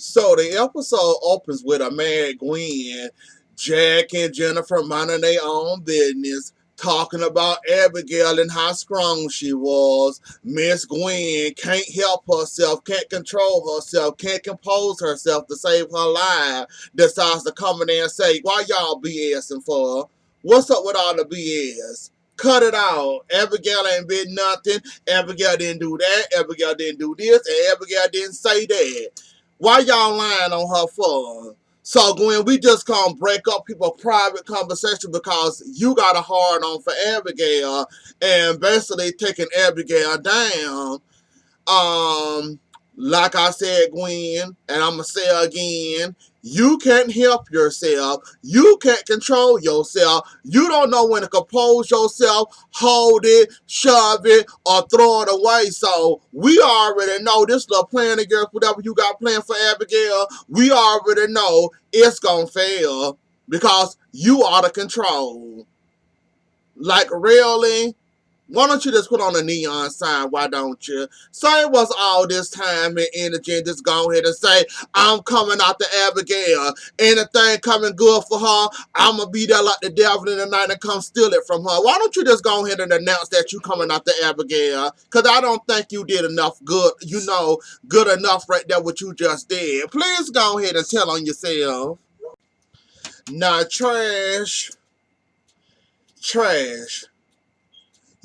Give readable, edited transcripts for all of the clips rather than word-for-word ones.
So the episode opens with a mad Gwen, Jack and Jennifer minding their own business, talking about Abigail and how strong she was. Miss Gwen can't help herself, can't control herself, can't compose herself to save her life. Decides to come in there and say, "Why y'all BSing for? What's up with all the BS? Cut it out. Abigail ain't been nothing. Abigail didn't do that. Abigail didn't do this. And Abigail didn't say that. Why y'all lying on her for?" So Gwen, we just gonna break up people's private conversation because you got a hard on for Abigail and basically taking Abigail down. Um, like I said, Gwen, and I'm gonna say again, you can't help yourself. You can't control yourself. You don't know when to compose yourself, hold it, shove it, or throw it away. So we already know this little plan against whatever you got planned for Abigail. We already know it's gonna fail because you out of control. Like really? Why don't you just put on a neon sign? Why don't you? Say what's all this time and energy and just go ahead and say, "I'm coming out to Abigail. Anything coming good for her, I'm going to be there like the devil in the night and come steal it from her." Why don't you just go ahead and announce that you coming out to Abigail? Because I don't think you did enough good, good enough right there what you just did. Please go ahead and tell on yourself. Now, trash.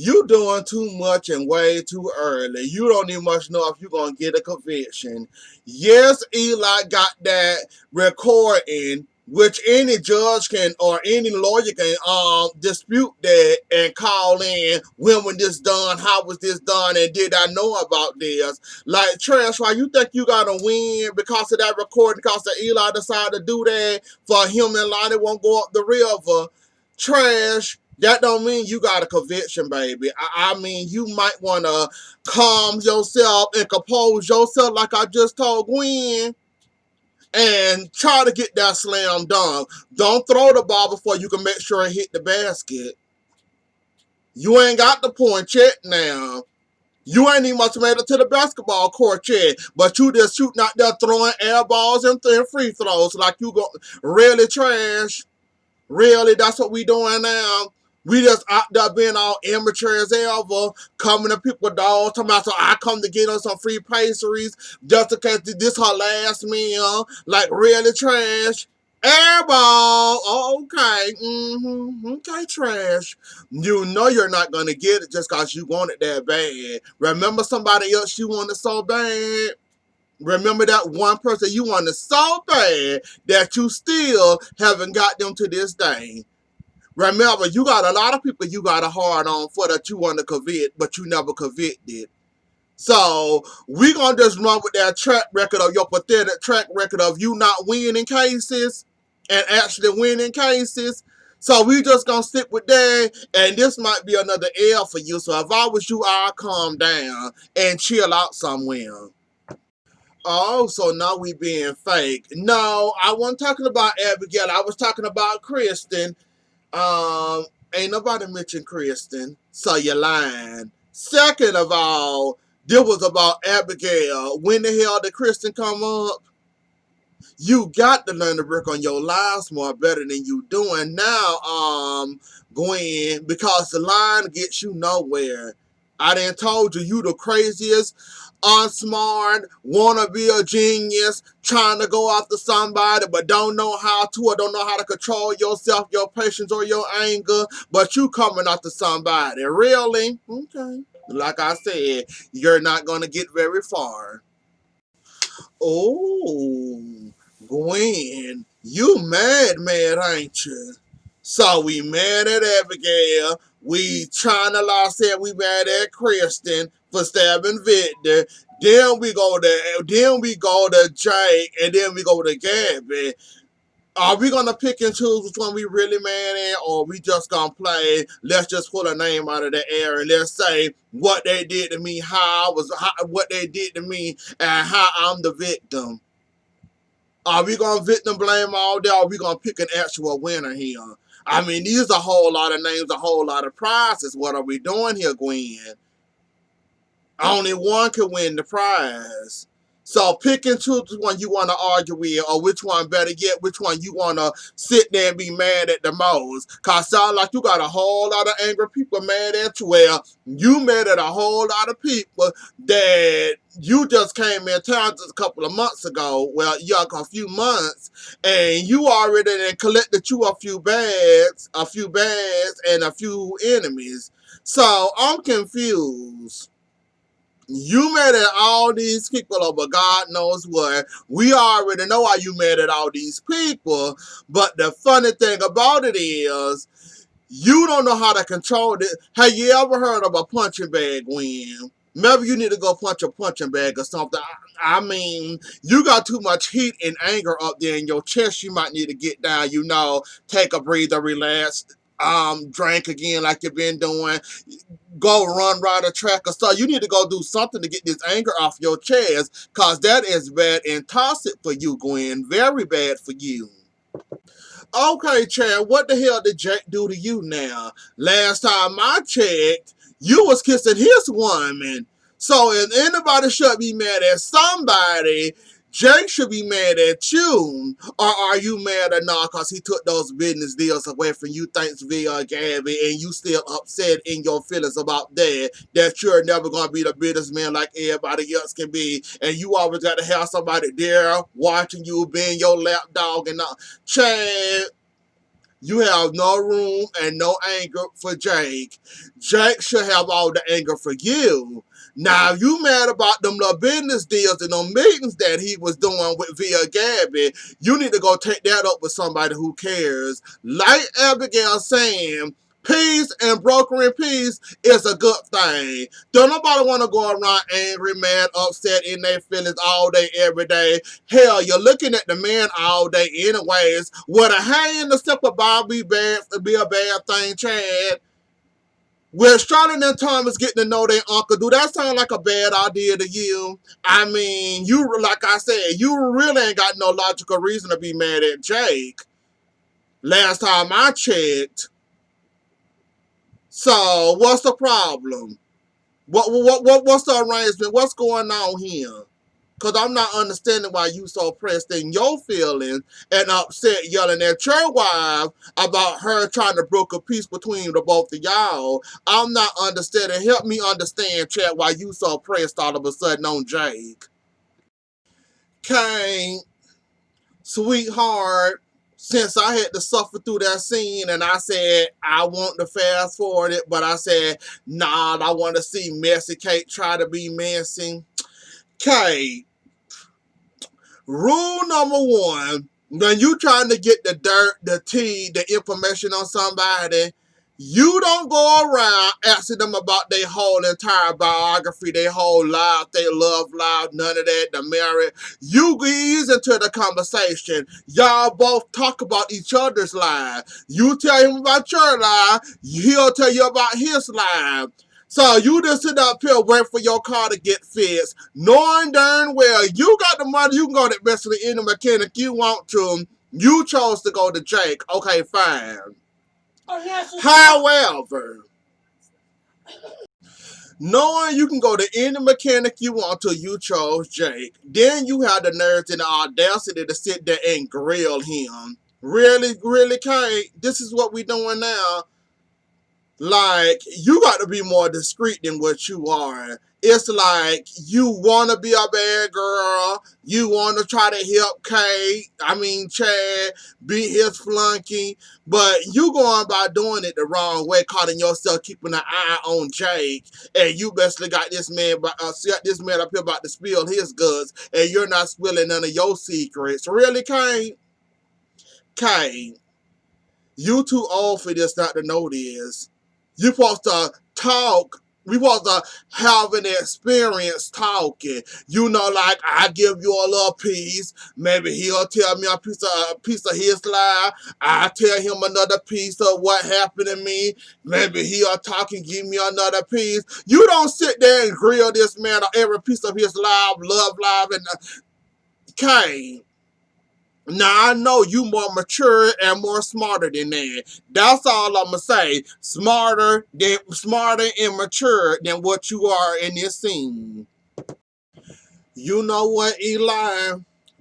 You doing too much and way too early. You don't even much know if you're going to get a conviction. Yes, Eli got that recording, which any judge can or any lawyer can dispute that and call in when this done, how was this done, and did I know about this? Like, trash, why you think you got to win because of that recording, because of Eli decided to do that for him and Lonnie won't go up the river? Trash. That don't mean you got a conviction, baby. I mean, you might want to calm yourself and compose yourself like I just told Gwen and try to get that slam dunk. Don't throw the ball before you can make sure it hit the basket. You ain't got the point yet now. You ain't even much made it to the basketball court yet, but you just shooting out there throwing air balls and free throws like you go really trash. Really, that's what we doing now. We just out there being all immature as ever, coming to people dogs, talking about, so I come to get on some free pastries just in case this her last meal. Like, really trash. Airball. Oh, okay. Okay, trash. You know you're not going to get it just because you want it that bad. Remember somebody else you wanted so bad? Remember that one person you wanted so bad that you still haven't got them to this day. Remember, you got a lot of people you got a hard on for that you want to convict, but you never convicted. So we gonna just run with that track record of your pathetic track record of you not winning cases and actually winning cases. So we just gonna stick with that, and this might be another L for you. So if I was you, I'd calm down and chill out somewhere. Oh, so now we being fake. No, I wasn't talking about Abigail. I was talking about Kristen. Um, Ain't nobody mentioned Kristen, so you're lying. Second of all, this was about Abigail. When the hell did Kristen come up? You got to learn to work on your lies more better than you doing now, Gwen, because the line gets you nowhere. I done told you, you the craziest, unsmart, wanna be a genius, trying to go after somebody, but don't know how to or don't know how to control yourself, your patience, or your anger, but you coming after somebody. Really? Okay. Like I said, you're not gonna get very far. Oh, Gwen, you mad, ain't you? So we mad at Abigail. We trying to lie, said we mad at Kristen for stabbing Victor. Then we go to Jake, and then we go to Gabby. Are we gonna pick and choose which one we really mad at, or we just gonna play? Let's just pull a name out of the air and let's say what they did to me, what they did to me, and how I'm the victim. Are we gonna victim blame all day, or are we gonna pick an actual winner here? I mean, these are a whole lot of names, a whole lot of prizes. What are we doing here, Gwen? Only one can win the prize. So pick and choose which one you want to argue with, or which one, better yet, which one you want to sit there and be mad at the most. Cause sound like you got a whole lot of angry people mad at you. Well, you mad at a whole lot of people that you just came in town just a couple of months ago. Well, yeah, a few months, and you already then collected you a few bags, and a few enemies. So I'm confused. You mad at all these people over God knows what. We already know why you mad at all these people. But the funny thing about it is, you don't know how to control it. Have you ever heard of a punching bag win? Maybe you need to go punch a punching bag or something. I mean, you got too much heat and anger up there in your chest. You might need to get down, take a breather, relax, drink again like you've been doing, go run, ride a track or stuff. You need to go do something to get this anger off your chest, because that is bad and toxic for you, Gwen. Very bad for you. Okay, Chad, what the hell did Jake do to you now? Last time I checked, you was kissing his woman. So if anybody should be mad at somebody, Jake should be mad at you. Or are you mad or not because he took those business deals away from you, thanks via Gabby, and you still upset in your feelings about that you're never going to be the businessman like everybody else can be, and you always got to have somebody there watching you, being your lapdog and all. Chad, you have no room and no anger for Jake. Jake should have all the anger for you. Now, if you mad about them little business deals and them meetings that he was doing with via Gabby, you need to go take that up with somebody who cares. Like Abigail saying, peace and brokering peace is a good thing. Don't nobody want to go around angry, mad, upset in their feelings all day, every day. Hell, you're looking at the man all day anyways. Would a hang in the step about be a bad thing, Chad? Where Charlotte and Thomas getting to know their uncle, do that sound like a bad idea to you? I mean, like I said, you really ain't got no logical reason to be mad at Jake. Last time I checked. So, what's the problem? What's the arrangement? What's going on here? Because I'm not understanding why you so pressed in your feelings and upset yelling at your wife about her trying to broker peace between the both of y'all. I'm not understanding. Help me understand, Chad, why you so pressed all of a sudden on Jake. Kane, sweetheart, since I had to suffer through that scene and I said I want to fast forward it, but I said, nah, I want to see Messy Kate try to be messy. Kate, rule number one, when you trying to get the dirt, the tea, the information on somebody, you don't go around asking them about their whole entire biography, their whole life, their love life, none of that, the marriage. You ease into the conversation. Y'all both talk about each other's lives. You tell him about your life, he'll tell you about his life. So you just sit up here waiting for your car to get fixed, knowing darn well you got the money, you can go to basically any mechanic you want to. You chose to go to Jake. Okay, fine. Oh, yes, however, knowing you can go to any mechanic you want to, you chose Jake. Then you have the nerve and the audacity to sit there and grill him. Really, really, Kate? This is what we doing now? Like, you got to be more discreet than what you are. It's like you want to be a bad girl. You want to try to help Chad, be his flunky. But you going by doing it the wrong way, calling yourself keeping an eye on Jake. And you basically got this man up here about to spill his goods. And you're not spilling none of your secrets. Really, Kane? Kane, you too old for this not to know this. You supposed to talk. We supposed to have an experience talking. Like I give you a little piece. Maybe he'll tell me a piece of his life. I tell him another piece of what happened to me. Maybe he'll talk and give me another piece. You don't sit there and grill this man on every piece of his life, love life, and Kane. Now I know you more mature and more smarter than that. That's all I'ma say. Smarter and mature than what you are in this scene. You know what, Eli?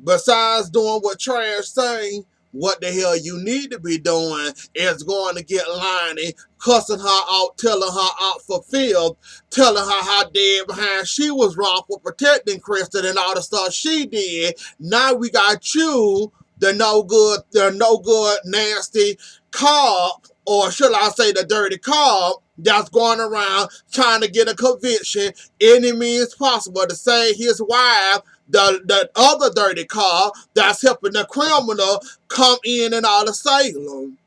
Besides doing what Trash say, what the hell you need to be doing is going to get Lonnie, cussing her out, telling her out for Phil, telling her how dead behind she was wrong for protecting Kristen and all the stuff she did. Now we got you, the no good, nasty cop, or should I say the dirty cop, that's going around trying to get a conviction any means possible to save his wife, the other dirty car that's helping the criminal come in and out of Salem.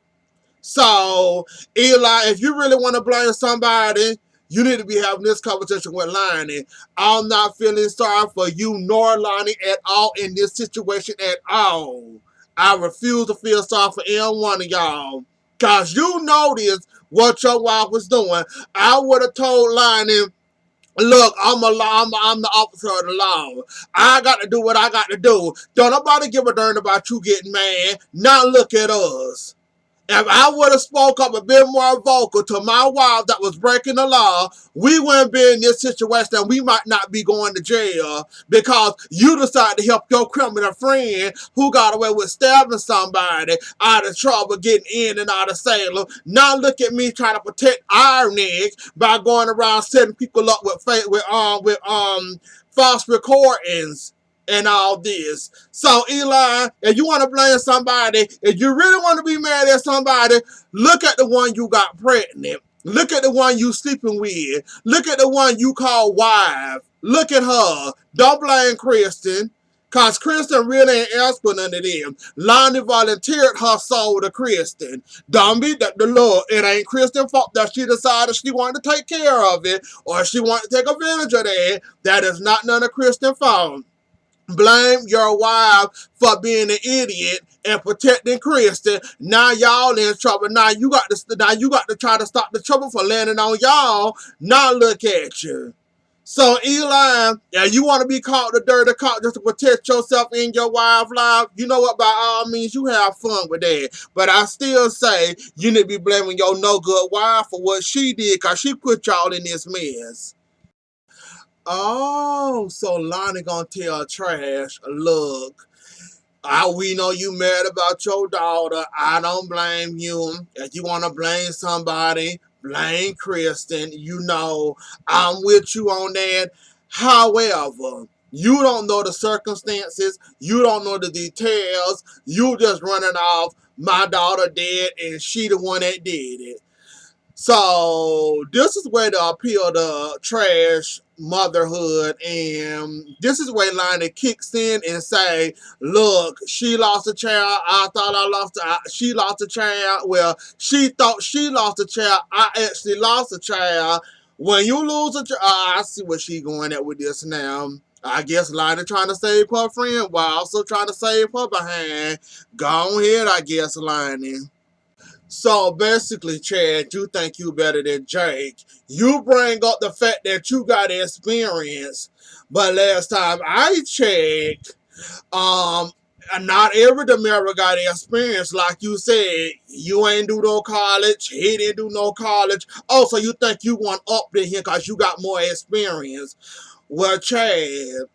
So, Eli, if you really want to blame somebody, you need to be having this conversation with Lonnie. I'm not feeling sorry for you nor Lonnie at all in this situation at all. I refuse to feel sorry for any one of y'all. Because you noticed what your wife was doing. I would have told Lonnie, look, I'm the officer of the law. I got to do what I got to do. Don't nobody give a darn about you getting mad. Now look at us. If I would have spoke up a bit more vocal to my wife that was breaking the law, we wouldn't be in this situation and we might not be going to jail because you decided to help your criminal friend who got away with stabbing somebody out of trouble getting in and out of Salem. Now look at me trying to protect our necks by going around setting people up with false recordings and all this. So, Eli, if you want to blame somebody, if you really want to be mad at somebody, look at the one you got pregnant. Look at the one you sleeping with. Look at the one you call wife. Look at her. Don't blame Kristen. Because Kristen really ain't asking none of them. Lonnie volunteered her soul to Kristen. Don't be that the Lord. It ain't Kristen's fault that she decided she wanted to take care of it or she wanted to take advantage of that. That is not none of Kristen's fault. Blame your wife for being an idiot and protecting Kristen. Now y'all in trouble. Now you got to try to stop the trouble for landing on y'all. Now look at you. So Eli, yeah, you want to be called the dirty cop just to protect yourself and your wife's life? You know what? By all means, you have fun with that. But I still say you need to be blaming your no good wife for what she did because she put y'all in this mess. Oh, so Lonnie gonna tell Trash, look, we know you mad about your daughter. I don't blame you. If you want to blame somebody, blame Kristen. You know, I'm with you on that. However, you don't know the circumstances. You don't know the details. You just running off, my daughter dead and she the one that did it. So this is where the appeal to Trash motherhood, and this is where Lonnie kicks in and say, look, she lost a child. I thought she lost a child. Well, she thought she lost a child. I actually lost a child. When you lose a child, I see what she going at with this now. I guess Lonnie trying to save her friend while also trying to save her behind. Go ahead, I guess, Lonnie. So basically, Chad, you think you better than Jake. You bring up the fact that you got experience. But last time I checked, um, not every Demera got experience. Like you said, you ain't do no college. He didn't do no college. Oh, so you think you want up to him because you got more experience. Well, Chad,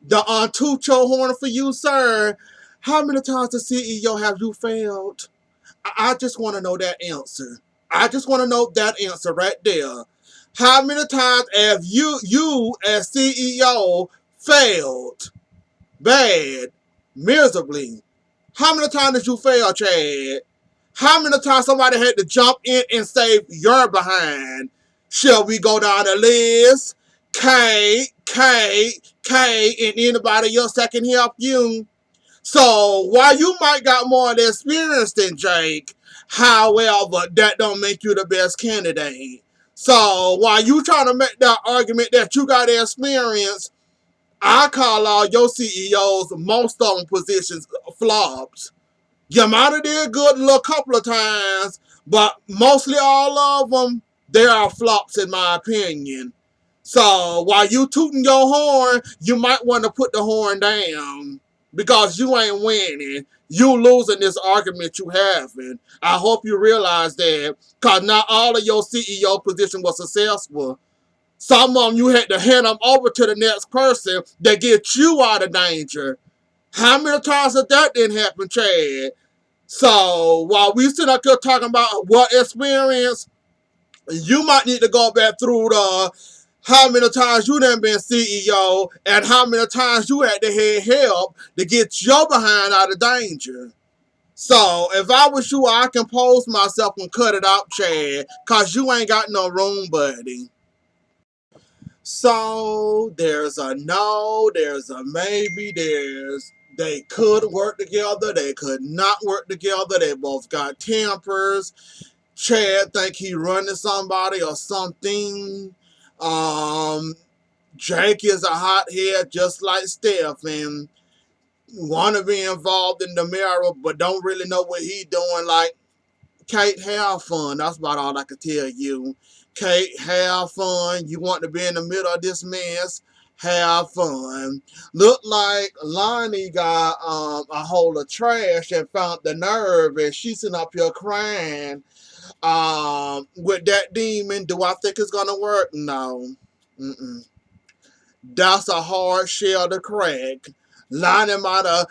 the toot your horn for you, sir. How many times the CEO have you failed? I just want to know that answer. I just want to know that answer right there. How many times have you as CEO failed bad, miserably? How many times did you fail, Chad? How many times somebody had to jump in and save your behind? Shall we go down the list? K, and anybody else that can help you? So while you might got more experience than Jake, however, that don't make you the best candidate. So while you trying to make that argument that you got experience, I call all your CEOs, most of them positions flops. You might have did good a little couple of times, but mostly all of them, they are flops in my opinion. So while you tooting your horn, you might want to put the horn down because you ain't winning. You losing this argument you having. I hope you realize that because not all of your CEO position was successful. Some of them you had to hand them over to the next person that gets you out of danger. How many times that didn't happen, Chad? So while we sit up here talking about what experience, you might need to go back through the how many times you done been CEO and how many times you had to have help to get your behind out of danger. So if I was you, I compose myself and cut it out, Chad, cause you ain't got no room, buddy. So there's a no, there's a maybe, there's they could work together, they could not work together, they both got tempers. Chad think he running somebody or something. Um, Jake is a hothead just like Steph and want to be involved in the mirror, but don't really know what he doing. Like Kate, have fun. That's about all I can tell you. Kate, have fun. You want to be in the middle of this mess? Have fun. Look like Lonnie got a hole of trash and found the nerve, and she's sitting up here crying. With that demon, do I think it's gonna work? No. Mm-mm. That's a hard shell to crack. Lonnie might have,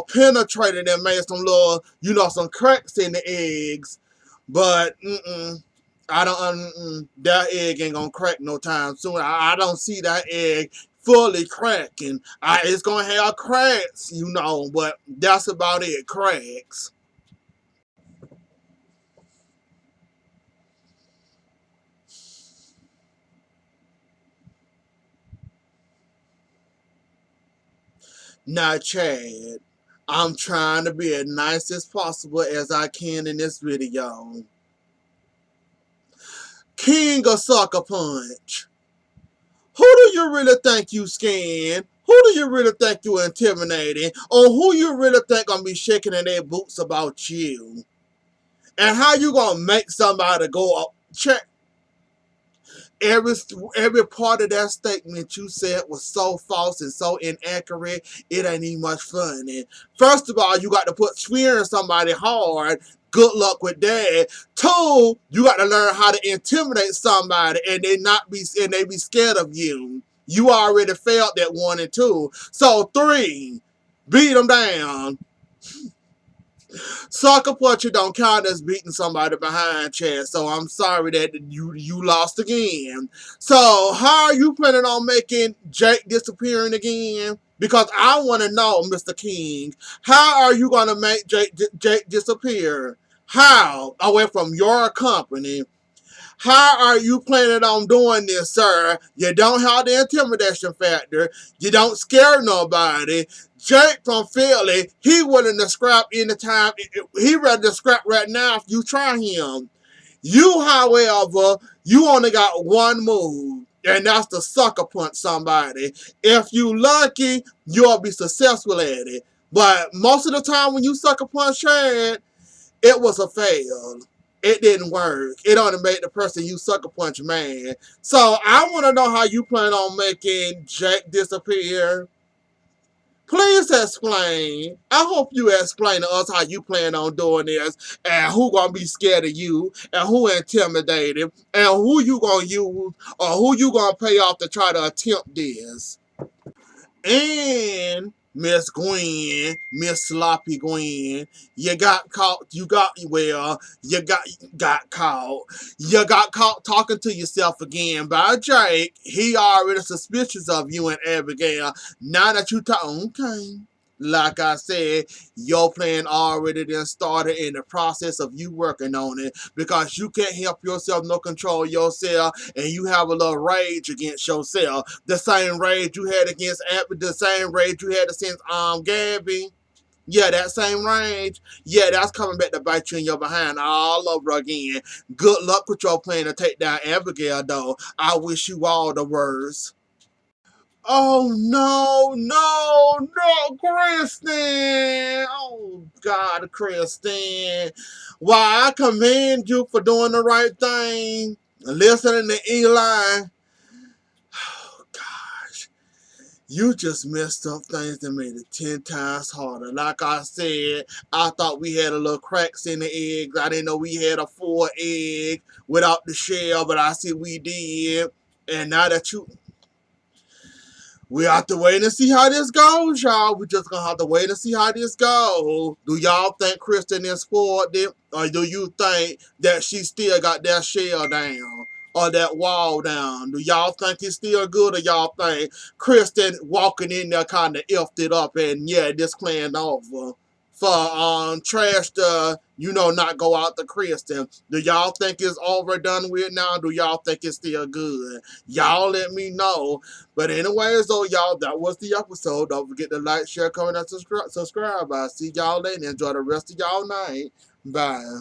penetrated and made some little, some cracks in the eggs. But I don't. That egg ain't gonna crack no time soon. I don't see that egg fully cracking. It's gonna have cracks, but that's about it. Cracks. Now, Chad, I'm trying to be as nice as possible as I can in this video. King of Sucker Punch. Who do you really think you scaring? Who do you really think you intimidating? Or who you really think gonna be shaking in their boots about you? And how you gonna make somebody go up? Check every every part of that statement you said was so false and so inaccurate. It ain't even much fun. And first of all, you got to put swearing somebody hard. Good luck with that. Two, you got to learn how to intimidate somebody and they be scared of you. You already failed that one and two. So three, beat them down. Sucker puncher don't count as beating somebody behind, Chad. So I'm sorry that you lost again. So how are you planning on making Jake disappearing again? Because I want to know, Mr. King, how are you going to make Jake disappear? How? Away from your company. How are you planning on doing this, sir? You don't have the intimidation factor. You don't scare nobody. Jake from Philly, he willing to scrap anytime. He ready to scrap right now if you try him. You, however, you only got one move, and that's to sucker punch somebody. If you lucky, you'll be successful at it. But most of the time when you sucker punch Chad, it was a fail. It didn't work. It only made the person you sucker punch mad. So I want to know how you plan on making Jake disappear. Please explain. I hope you explain to us how you plan on doing this and who gonna be scared of you and who intimidated and who you gonna use or who you gonna pay off to try to attempt this. And Miss Gwen, Miss Sloppy Gwen, you got caught. You got caught. You got caught talking to yourself again by Jake. He already suspicious of you and Abigail. Now that you talk, okay. Like I said, your plan already then started in the process of you working on it because you can't help yourself, no control yourself, and you have a little rage against yourself. The same rage you had against Abby, the same rage you had against Gabby. Yeah, that same rage. Yeah, that's coming back to bite you in your behind all over again. Good luck with your plan to take down Abigail, though. I wish you all the worst. Oh no, no, no, Kristen! Oh God, Kristen. Why I commend you for doing the right thing. Listening to Eli. Oh gosh. You just messed up things that made it 10 times harder. Like I said, I thought we had a little cracks in the eggs. I didn't know we had a full egg without the shell, but I see we did. And now that we have to wait and see how this goes, y'all. We just gonna have to wait and see how this goes. Do y'all think Kristen is spoiled it? Or do you think that she still got that shell down? Or that wall down? Do y'all think it's still good, or y'all think Kristen walking in there kind of effed it up and yeah, this plan over? For trash to, not go out to Kristen. Do y'all think it's over done with now? Do y'all think it's still good? Y'all let me know. But anyways, though, y'all, that was the episode. Don't forget to like, share, comment, and subscribe. I'll see y'all later. Enjoy the rest of y'all night. Bye.